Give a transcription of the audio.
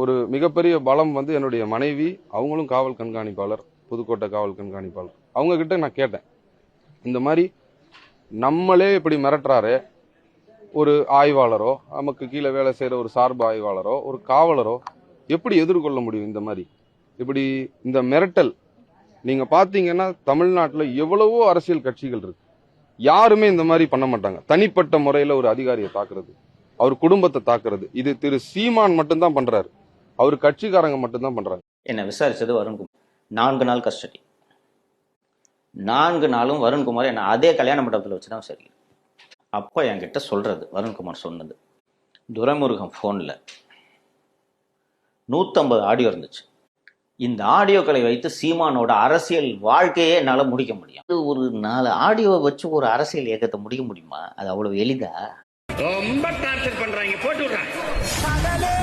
ஒரு மிகப்பெரிய பலம் வந்து என்னுடைய மனைவி, அவங்களும் காவல் கண்காணிப்பாளர், புதுக்கோட்டை காவல் கண்காணிப்பாளர். அவங்க கிட்ட நான் கேட்டேன், இந்த மாதிரி நம்மளே இப்படி மிரட்டுறாரு, ஒரு ஆய்வாளரோ, நமக்கு கீழே வேலை செய்யற ஒரு சார்பு ஆய்வாளரோ, ஒரு காவலரோ எப்படி எதிர்கொள்ள முடியும்? இந்த மாதிரி இப்படி இந்த மிரட்டல் நீங்க பாத்தீங்கன்னா தமிழ்நாட்டுல எவ்வளவோ அரசியல் கட்சிகள் இருக்கு, யாருமே இந்த மாதிரி பண்ண மாட்டாங்க. தனிப்பட்ட முறையில ஒரு அதிகாரியை தாக்குறது, அவர் குடும்பத்தை தாக்குறது, இது திரு சீமான் மட்டும்தான் பண்றாரு. அவர் கட்சிக்காரங்க மட்டும்தான் பண்றாங்க. என்ன விசாரிச்சது வருண்குமார். 4 நாள் கஸ்டடி. 4 நாளும் வருண்குமார் என்ன அதே கல்யாண மண்டபத்தில் வச்சுதான் சரி. அப்போ என்கிட்ட சொல்றது வருண்குமார் சொன்னது, துரைமுருகன் ஃபோனில் 150 ஆடியோ இருந்துச்சு. இந்த ஆடியோக்களை வைத்து சீமானோட அரசியல் வாழ்க்கையே என்னால் முடிக்க முடியும். ஒரு 4 ஆடியோவை வச்சு ஒரு அரசியல் இயக்கத்தை முடிக்க முடியுமா? அது அவ்வளவு எளிதா? ரொம்ப டார்ச்சர் பண்றாங்க, போட்டு விடுறாங்க.